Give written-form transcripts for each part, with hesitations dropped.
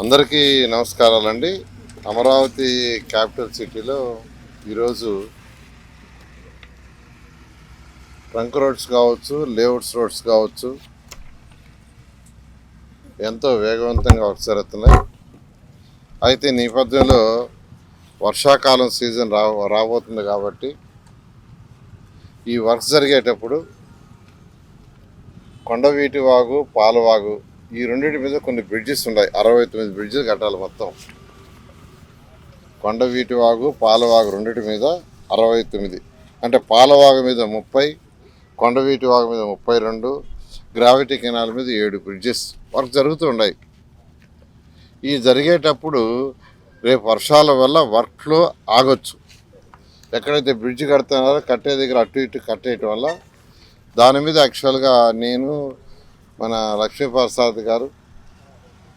అందరికీ నమస్కారాలండి. అమరావతి క్యాపిటల్ సిటీలో ఈరోజు ట్రంక్ రోడ్స్ కావచ్చు, లేఅవుట్స్ రోడ్స్ కావచ్చు, ఎంతో వేగవంతంగా వర్క్ జరుగుతున్నాయి. అయితే నేపథ్యంలో వర్షాకాలం సీజన్ రాబోతుంది కాబట్టి ఈ వర్క్ జరిగేటప్పుడు కొండవీటి వాగు, పాలవాగు ఈ రెండింటి మీద కొన్ని బ్రిడ్జెస్ ఉన్నాయి. 69 బ్రిడ్జెస్ కట్టాలి మొత్తం. కొండవీటి వాగు, పాలవాగు రెండింటి మీద 69, అంటే పాలవాగు మీద 30, కొండవీటి వాగు మీద 32, గ్రావిటీ కెనాల్ మీద 7 బ్రిడ్జెస్ వర్క్ జరుగుతున్నాయి. ఈ జరిగేటప్పుడు రేపు వర్షాల వల్ల వర్క్లో ఆగొచ్చు. ఎక్కడైతే బ్రిడ్జ్ కడుతున్నారో కట్టే దగ్గర అటు ఇటు కట్టేయటం వల్ల దాని మీద యాక్చువల్గా నేను, మన లక్ష్మీప్రసాద్ గారు,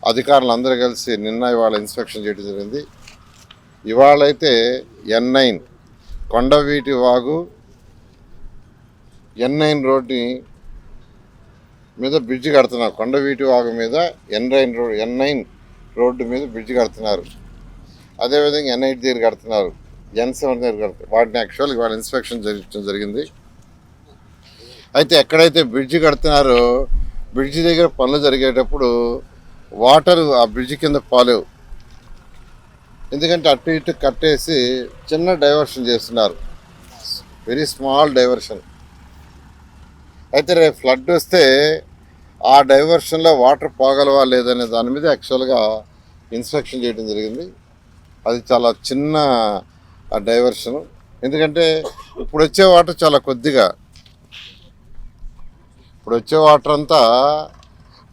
అధికారులు అందరూ కలిసి నిన్న ఇవాళ ఇన్స్పెక్షన్ చేయడం జరిగింది. ఇవాళైతే N9 కొండవీటి వాగు N9 రోడ్ని మీద బ్రిడ్జ్ కడుతున్నారు. కొండవీటి వాగు మీద N9 రోడ్డు మీద బ్రిడ్జ్ కడుతున్నారు. అదేవిధంగా N8 దగ్గర కడుతున్నారు, N7 దగ్గర కడుతున్నారు. వాటిని యాక్చువల్గా ఇవాళ ఇన్స్పెక్షన్ జరిగింది. అయితే ఎక్కడైతే బ్రిడ్జ్ కడుతున్నారో బ్రిడ్జ్ దగ్గర పనులు జరిగేటప్పుడు వాటర్ ఆ బ్రిడ్జ్ కింద పోలేవు. ఎందుకంటే అటు ఇటు కట్టేసి చిన్న డైవర్షన్ చేస్తున్నారు, వెరీ స్మాల్ డైవర్షన్. అయితే రేపు ఫ్లడ్ వస్తే ఆ డైవర్షన్లో వాటర్ పోగలవా లేదనే దాని మీద యాక్చువల్గా ఇన్స్పెక్షన్ చేయడం జరిగింది. అది చాలా చిన్న డైవర్షను. ఎందుకంటే ఇప్పుడు వచ్చే వాటర్ చాలా కొద్దిగా, ఇప్పుడు వచ్చే వాటర్ అంతా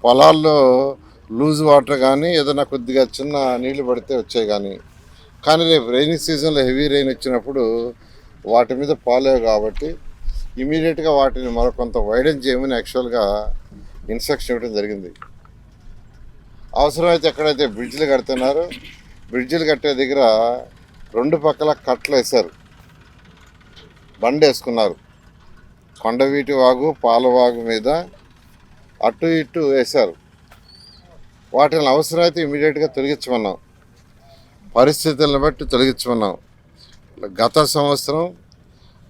పొలాల్లో లూజ్ వాటర్ కానీ ఏదైనా కొద్దిగా చిన్న నీళ్లు పడితే వచ్చాయి. కానీ రేపు రైనీ సీజన్లో హెవీ రెయిన్ వచ్చినప్పుడు వాటి మీద పోలేవు కాబట్టి ఇమీడియట్గా వాటిని మరికొంత వైడెన్ చేయమని యాక్చువల్గా ఇన్స్ట్రక్షన్ ఇవ్వడం జరిగింది. అవసరమైతే ఎక్కడైతే బ్రిడ్జ్లు కడుతున్నారో బ్రిడ్జిలు కట్టే దగ్గర 2 పక్కల కట్లు వేశారు, బండి వేసుకున్నారు. కొండవీటి వాగు, పాలవాగు మీద అటు ఇటు వేశారు. వాటిని అవసరమైతే ఇమీడియట్గా తొలగించమన్నాం, పరిస్థితులను బట్టి తొలగించమన్నాం. గత సంవత్సరం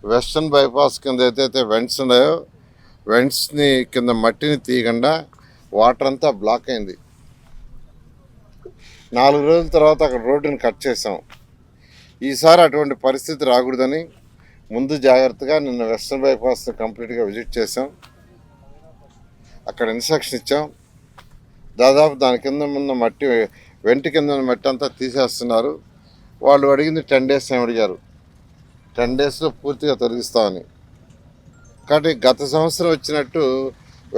వెస్టర్న్ బైపాస్ కింద ఏదైతే వెంట్స్ ఉన్నాయో వెంట్స్ని కింద మట్టిని తీయకుండా వాటర్ అంతా బ్లాక్ అయింది. 4 రోజుల తర్వాత అక్కడ రోడ్డుని కట్ చేసాం. ఈసారి అటువంటి పరిస్థితి రాకూడదని ముందు జాగ్రత్తగా నిన్న వెస్టర్న్ బైపాస్ని కంప్లీట్గా విజిట్ చేసాం. అక్కడ ఇన్స్ట్రక్షన్ ఇచ్చాం. దాదాపు దాని కింద ఉన్న మట్టి, వెంటి కింద ఉన్న మట్టి అంతా తీసేస్తున్నారు. వాళ్ళు అడిగింది 10 days ఏమి అడిగారు. 10 daysలో పూర్తిగా తొలగిస్తామని. కాబట్టి గత సంవత్సరం వచ్చినట్టు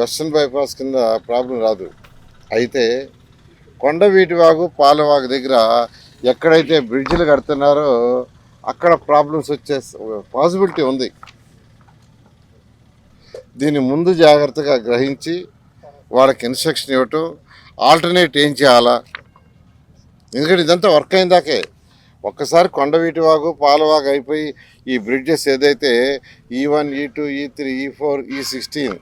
వెస్టర్న్ బైపాస్ కింద ప్రాబ్లం రాదు. అయితే కొండవీటి వాగు, పాలవాగు దగ్గర ఎక్కడైతే బ్రిడ్జిలు కడుతున్నారో అక్కడ ప్రాబ్లమ్స్ వచ్చే పాసిబిలిటీ ఉంది. దీన్ని ముందు జాగ్రత్తగా గ్రహించి వాళ్ళకి ఇన్స్ట్రక్షన్ ఇవ్వటం, ఆల్టర్నేట్ ఏం చేయాలా. ఎందుకంటే ఇదంతా వర్క్ అయిందాకే. ఒక్కసారి కొండవీటి వాగు, పాలవాగు అయిపోయి ఈ బ్రిడ్జెస్ ఏదైతే E1, E2, E3, E4, E16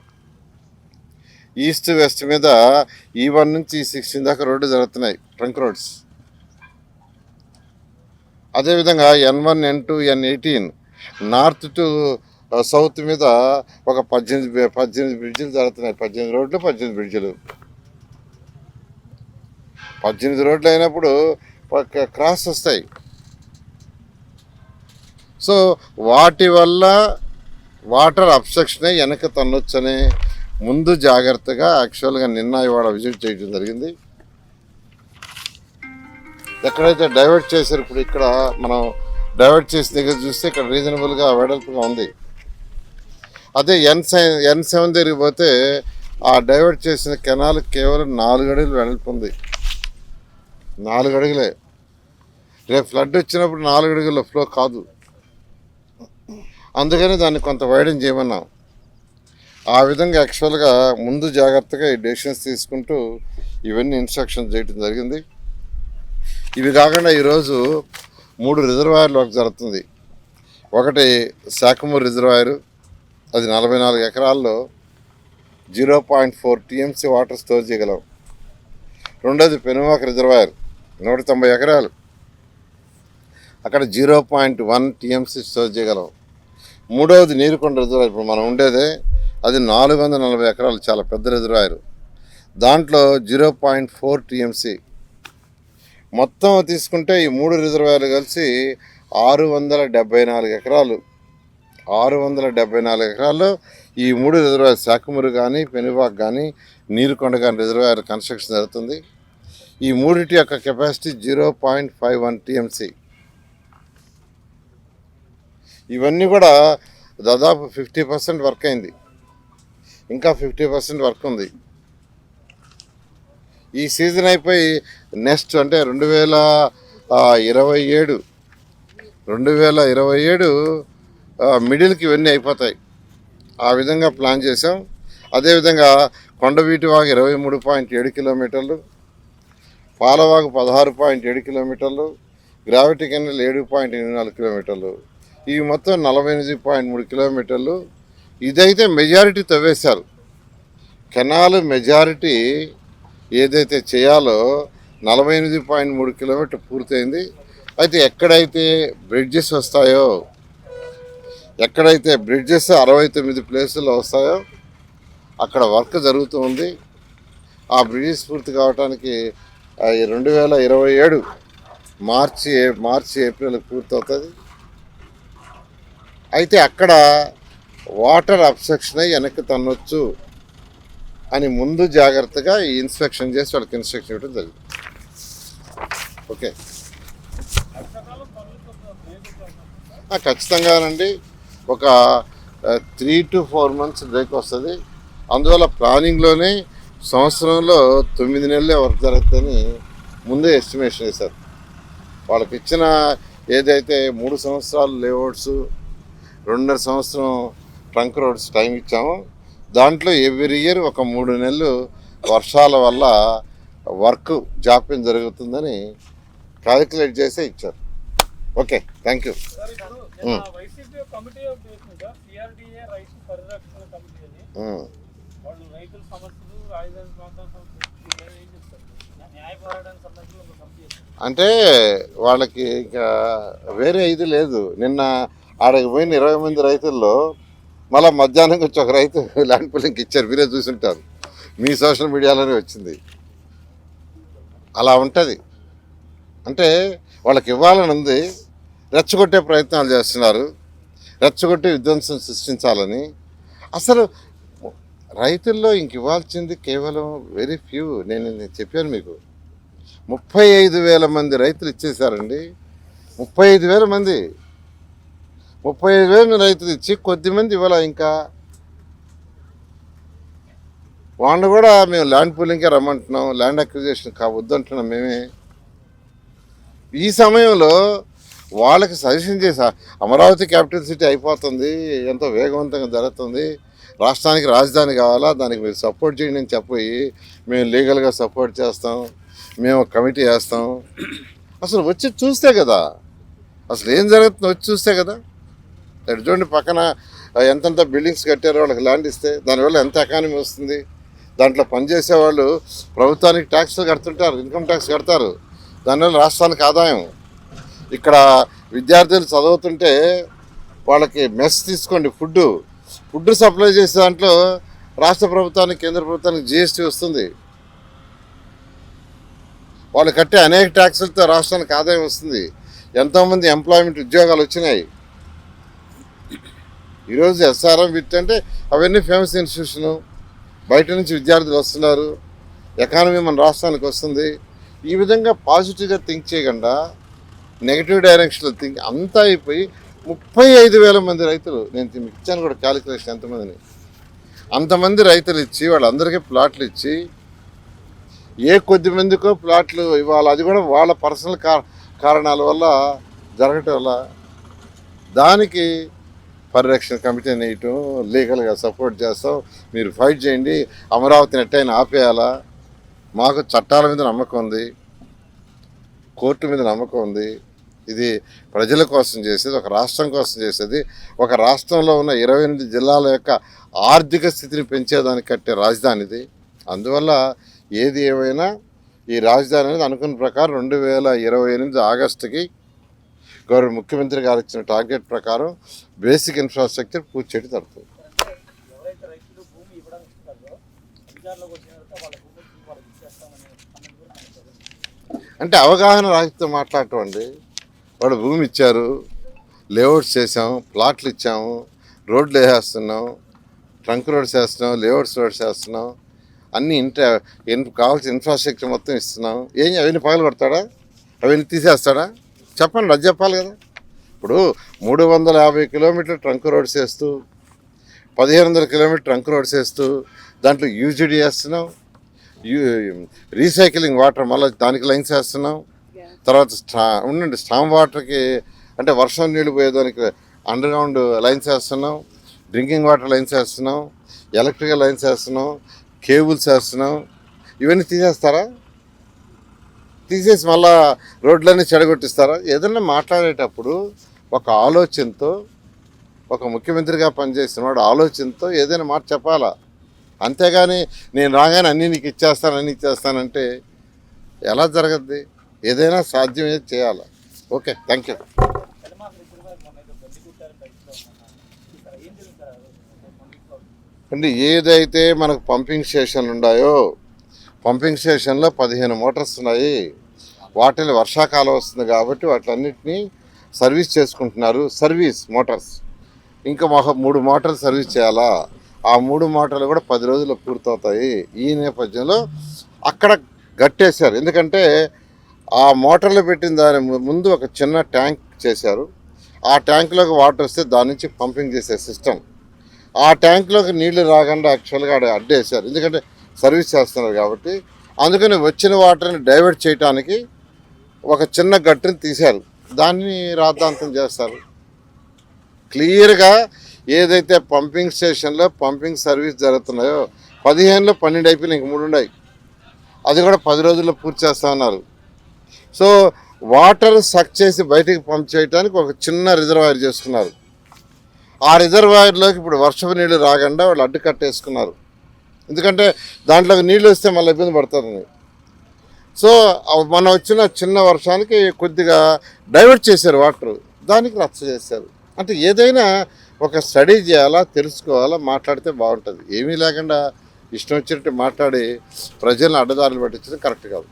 east west మీద E1 నుంచి E16 దాకా రోడ్డు జరుగుతున్నాయి, ట్రంక్ రోడ్స్. అదేవిధంగా N1, N2, N18 north to south మీద ఒక 18 బ్రిడ్జిలు జరుగుతున్నాయి. 18 రోడ్లు, 18 బ్రిడ్జిలు. 18 రోడ్లు అయినప్పుడు క్రాస్ వస్తాయి. సో వాటి వల్ల వాటర్ అబ్స్ట్రక్షన్ వెనక తన్నొచ్చని ముందు జాగ్రత్తగా యాక్చువల్గా నిన్న ఇవాళ విజిట్ చేయడం జరిగింది. ఎక్కడైతే డైవర్ట్ చేశారు, ఇప్పుడు ఇక్కడ మనం డైవర్ట్ చేసిన దగ్గర చూస్తే ఇక్కడ రీజనబుల్గా వెడల్పుగా ఉంది. అదే N7 దగ్గరికి పోతే ఆ డైవర్ట్ చేసిన కెనాల్ కేవలం 4 అడుగులు వెడల్పు ఉంది. 4 అడుగులే. రేపు ఫ్లడ్ వచ్చినప్పుడు 4 అడుగుల ఫ్లో కాదు. అందుకని దాన్ని కొంత వైడెన్ చేయమన్నాం. ఆ విధంగా యాక్చువల్గా ముందు జాగ్రత్తగా ఈ డెసిషన్స్ తీసుకుంటూ ఇవన్నీ ఇన్స్ట్రక్షన్స్ చేయడం జరిగింది. ఇవి కాకుండా ఈరోజు 3 రిజర్వాయర్లు వర్క్ జరుగుతుంది. ఒకటి శాఖమూరు రిజర్వాయరు, అది 44 ఎకరాల్లో 0.4 TMC వాటర్ స్టోర్ చేయగలం. రెండోది పెనుమాక రిజర్వాయర్ 190 ఎకరాలు. అక్కడ 0.1 టీఎంసీ స్టోర్ చేయగలం. మూడవది నీరుకొండ రిజర్వాయర్. ఇప్పుడు మనం ఉండేదే అది 440 ఎకరాలు, చాలా పెద్ద రిజర్వాయర్. దాంట్లో 0.4 టీఎంసీ. మొత్తం తీసుకుంటే ఈ 3 రిజర్వాయర్లు కలిసి 674 ఎకరాలు. 674 ఎకరాల్లో ఈ 3 రిజర్వాయర్, శాఖమూరు కానీ, పెనుబాక్ కానీ, నీరుకొండ కానీ రిజర్వాయర్ కన్స్ట్రక్షన్ జరుగుతుంది. ఈ మూడింటి యొక్క కెపాసిటీ 0.51 టీఎంసీ. ఇవన్నీ కూడా దాదాపు 50% వర్క్ అయింది, ఇంకా 50% వర్క్ ఉంది. ఈ సీజన్ అయిపోయి నెక్స్ట్ అంటే 2027 మిడిల్కి ఇవన్నీ అయిపోతాయి. ఆ విధంగా ప్లాన్ చేసాం. అదేవిధంగా కొండవీటి వాగు 23.7 కిలోమీటర్లు, పాలవాగు 16.7 కిలోమీటర్లు, గ్రావిటీ కెనాల్ 7.84 కిలోమీటర్లు. ఇవి మొత్తం 48.3 కిలోమీటర్లు. ఇదైతే మెజారిటీ తవ్వేశారు. కెనాల్ మెజారిటీ ఏదైతే చేయాలో 48.3 కిలోమీటర్ పూర్తయింది. అయితే ఎక్కడైతే బ్రిడ్జెస్ వస్తాయో, ఎక్కడైతే బ్రిడ్జెస్ 69 ప్లేసుల్లో వస్తాయో అక్కడ వర్క్ జరుగుతూ ఉంది. ఆ బ్రిడ్జెస్ పూర్తి కావడానికి 2027 మార్చి ఏప్రిల్ పూర్తవుతుంది. అయితే అక్కడ వాటర్ అబ్స్ట్రక్షన్ అయ్యి వెనక్కి తన్నొచ్చు అని ముందు జాగ్రత్తగా ఈ ఇన్స్పెక్షన్ చేసి వాళ్ళకి ఇన్స్ట్రక్షన్ ఇవ్వడం జరిగింది. ఓకే, ఖచ్చితంగానండి. ఒక 3 to 4 months బ్రేక్ వస్తుంది. అందువల్ల ప్లానింగ్లోనే సంవత్సరంలో 9 నెలలే వర్క్ జరుగుతుందని ముందే ఎస్టిమేషన్ వేశారు. వాళ్ళకి ఇచ్చిన ఏదైతే 3 సంవత్సరాలు లేఅవుట్స్, 2.5 సంవత్సరం ట్రంక్ రోడ్స్ టైం ఇచ్చామో దాంట్లో ఎవ్రీ ఇయర్ ఒక 3 నెలలు వర్షాల వల్ల వర్క్ జాప్యం జరుగుతుందని క్యాలిక్యులేట్ చేసే ఇచ్చారు. Okay, thank you. అంటే వాళ్ళకి ఇంకా వేరే ఇది లేదు. నిన్న ఆడకి పోయిన 20 మంది రైతుల్లో మళ్ళీ మధ్యాహ్నం వచ్చి ఒక రైతు ల్యాండ్ పూలింగ్కి ఇచ్చారు. మీరే చూసుంటారు, మీ సోషల్ మీడియాలోనే వచ్చింది. అలా ఉంటుంది. అంటే వాళ్ళకి ఇవ్వాలని ఉంది, రెచ్చగొట్టే ప్రయత్నాలు చేస్తున్నారు, రెచ్చగొట్టి విధ్వంసం సృష్టించాలని. అసలు రైతుల్లో ఇంక ఇవ్వాల్సింది కేవలం వెరీ ఫ్యూ. నేను చెప్పాను మీకు, 35,000 మంది రైతులు ఇచ్చేసారండి. 35,000 మంది, 35,000 రైతులు ఇచ్చి కొద్దిమంది ఇవ్వాల. ఇంకా వాళ్ళు కూడా మేము ల్యాండ్ పూలింగ్కే రమ్మంటున్నాం, ల్యాండ్ అక్విజిషన్ వద్దంటున్నాం మేమే. ఈ సమయంలో వాళ్ళకి సజెషన్ చేసా, అమరావతి క్యాపిటల్ సిటీ అయిపోతుంది, ఎంతో వేగవంతంగా జరుగుతుంది, రాష్ట్రానికి రాజధాని కావాలా, దానికి మీరు సపోర్ట్ చేయండి అని చెప్పి మేము లీగల్గా సపోర్ట్ చేస్తాం, మేము కమిటీ వేస్తాం. అసలు వచ్చి చూస్తే కదా అసలు ఏం జరుగుతుందో, వచ్చి చూస్తే కదా. అటు చూడండి, పక్కన ఎంతంత బిల్డింగ్స్ కట్టారో, వాళ్ళకి ల్యాండ్ ఇస్తే దానివల్ల ఎంత ఎకానమీ వస్తుంది. దాంట్లో పనిచేసే వాళ్ళు ప్రభుత్వానికి ట్యాక్స్ కడుతుంటారు, ఇన్కమ్ ట్యాక్స్ కడతారు, దానివల్ల రాష్ట్రానికి ఆదాయం. ఇక్కడ విద్యార్థులు చదువుతుంటే వాళ్ళకి మెస్ తీసుకోండి, ఫుడ్ సప్లై చేసే దాంట్లో రాష్ట్ర ప్రభుత్వానికి, కేంద్ర ప్రభుత్వానికి జిఎస్టీ వస్తుంది. వాళ్ళు కట్టే అనేక ట్యాక్సులతో రాష్ట్రానికి ఆదాయం వస్తుంది. ఎంతోమంది ఎంప్లాయ్మెంట్ ఉద్యోగాలు వచ్చినాయి. ఈరోజు ఎస్ఆర్ఎం విత్ అంటే అవన్నీ ఫేమస్ ఇన్స్టిట్యూషను, బయట నుంచి విద్యార్థులు వస్తున్నారు, ఎకానమీ మన రాష్ట్రానికి వస్తుంది. ఈ విధంగా పాజిటివ్గా థింక్ చేయకుండా నెగిటివ్ డైరెక్షన్లో థింక్ అంతా అయిపోయి 35,000 మంది రైతులు, నేను మీకు ఇచ్చాను కూడా క్యాలిక్యులేషన్ ఎంతమందిని, అంతమంది రైతులు ఇచ్చి వాళ్ళందరికీ ప్లాట్లు ఇచ్చి ఏ కొద్ది మందికో ప్లాట్లు ఇవ్వాలి. అది కూడా వాళ్ళ పర్సనల్ కారణాల వల్ల జరగటం వల్ల దానికి పరిరక్షణ కమిటీని వేయటం, లీగల్గా సపోర్ట్ చేస్తాం, మీరు ఫైట్ చేయండి, అమరావతిని ఎట్టయినా ఆపేయాలా. మాకు చట్టాల మీద నమ్మకం ఉంది, కోర్టు మీద నమ్మకం ఉంది. ఇది ప్రజల కోసం చేసేది, ఒక రాష్ట్రం కోసం చేసేది, ఒక రాష్ట్రంలో ఉన్న 28 జిల్లాల యొక్క ఆర్థిక స్థితిని పెంచేదానికి కట్టే రాజధానిది. అందువల్ల ఏది ఏమైనా ఈ రాజధాని అనేది అనుకున్న ప్రకారం 2028 ఆగస్టుకి ముఖ్యమంత్రి గారు ఇచ్చిన టార్గెట్ ప్రకారం బేసిక్ ఇన్ఫ్రాస్ట్రక్చర్ పూర్తి చేయడం జరుగుతుంది. ఎవరైతే రైతులు భూమి ఇవ్వడానికి ఇస్తారో అధికారంలోకి వచ్చిన తర్వాత వాళ్ళ భూమి వాళ్ళకి ఇచ్చేస్తామని అన్నది కూడా కనిపిస్తుంది. అంటే అవగాహన రాహిత్యం మాట్లాడటం అండి. వాడు భూమి ఇచ్చారు, లేఅవుట్స్ చేసాం, ప్లాట్లు ఇచ్చాము, రోడ్లు వేసేస్తున్నాం, ట్రంక్ రోడ్స్ వేస్తున్నాం, లేఅవుట్స్ రోడ్స్ వేస్తున్నాం, అన్నీ కావాల్సిన ఇన్ఫ్రాస్ట్రక్చర్ మొత్తం ఇస్తున్నాం. అవన్నీ పగలు కొడతాడా? అవన్నీ తీసేస్తాడా? చెప్పండి, అది చెప్పాలి కదా. ఇప్పుడు 350 కిలోమీటర్లు ట్రంక్ రోడ్స్ వేస్తూ 1500 కిలోమీటర్ ట్రంక్ రోడ్స్ వేస్తూ దాంట్లో యూజిడి వేస్తున్నాం, రీసైక్లింగ్ వాటర్ మళ్ళీ దానికి లైన్స్ వేస్తున్నాం. తర్వాత స్టామ్ వాటర్కి అంటే వర్షం నీళ్ళు పోయేదానికి అండర్ గ్రౌండ్ లైన్స్ వేస్తున్నాం, డ్రింకింగ్ వాటర్ లైన్స్ వేస్తున్నాం, ఎలక్ట్రికల్ లైన్స్ వేస్తున్నాం, కేబుల్స్ వేస్తున్నాం. ఇవన్నీ తీసేస్తారా? తీసేసి మళ్ళా రోడ్లన్నీ చెడగొట్టిస్తారా? ఏదైనా మాట్లాడేటప్పుడు ఒక ఆలోచనతో, ఒక ముఖ్యమంత్రిగా పనిచేసిన వాడు ఆలోచనతో ఏదైనా మాట చెప్పాలా. అంతేగాని నేను రాగానే అన్నీ నీకు ఇచ్చేస్తానంటే ఎలా జరగద్ది? ఏదైనా సాధ్యమే చేయాలి. Okay, thank you. Telangana reservoir మొన్న ఏదో గడ్డి కుట్టారని రైతులు ఉన్నారు. ఇక్కడ ఏం జరుగుతారు అంటే ఏదైతే మనకు పంపింగ్ స్టేషన్లు ఉన్నాయో, పంపింగ్ స్టేషన్లో 15 మోటార్స్ ఉన్నాయి. వాటిని వర్షాకాలం వస్తుంది కాబట్టి వాటిలన్నింటినీ సర్వీస్ చేసుకుంటున్నారు. సర్వీస్ మోటార్స్ ఇంకా 3 మోటార్లు సర్వీస్ చేయాలా. ఆ 3 మోటార్లు కూడా 10 రోజుల్లో పూర్తవుతాయి. ఈ నేపథ్యంలో అక్కడ గట్టేశారు. ఎందుకంటే ఆ మోటార్లు పెట్టిన దాని ముందు ఒక చిన్న ట్యాంక్ చేశారు. ఆ ట్యాంకులోకి వాటర్ వస్తే దాని నుంచి పంపింగ్ చేసే సిస్టమ్. ఆ ట్యాంకులోకి నీళ్లు రాకుండా యాక్చువల్గా అడ్డేశారు. ఎందుకంటే సర్వీస్ చేస్తున్నారు కాబట్టి. అందుకని వచ్చిన వాటర్ని డైవర్ట్ చేయడానికి ఒక చిన్న గట్టుని తీశారు. దాన్ని రాద్ధాంతం చేస్తారు. క్లియర్గా ఏదైతే పంపింగ్ స్టేషన్లో పంపింగ్ సర్వీస్ జరుగుతున్నాయో 15లో 12 అయిపోయినాయి, ఇంక 3 ఉన్నాయి. అది కూడా 10 రోజుల్లో పూర్తి చేస్తామన్నారు. సో వాటర్ సక్ చేసి బయటికి పంప్ చేయడానికి ఒక చిన్న రిజర్వాయర్ చేసుకున్నారు. ఆ రిజర్వాయర్లోకి ఇప్పుడు వర్షపు నీళ్లు రాకుండా వాళ్ళు అడ్డు కట్టేసుకున్నారు. ఎందుకంటే దాంట్లోకి నీళ్ళు వస్తే మళ్ళీ ఇబ్బంది పడతారని. సో మన వచ్చిన చిన్న వర్షానికి కొద్దిగా డైవర్ట్ చేశారు వాటర్, దానికి రచ్చ చేశారు. అంటే ఏదైనా ఒక స్టడీ చేయాలా, తెలుసుకోవాలా, మాట్లాడితే బాగుంటుంది. ఏమీ లేకుండా ఇష్టం వచ్చినట్టు మాట్లాడి ప్రజలను అడ్డదారులు పట్టించడం కరెక్ట్ కాదు.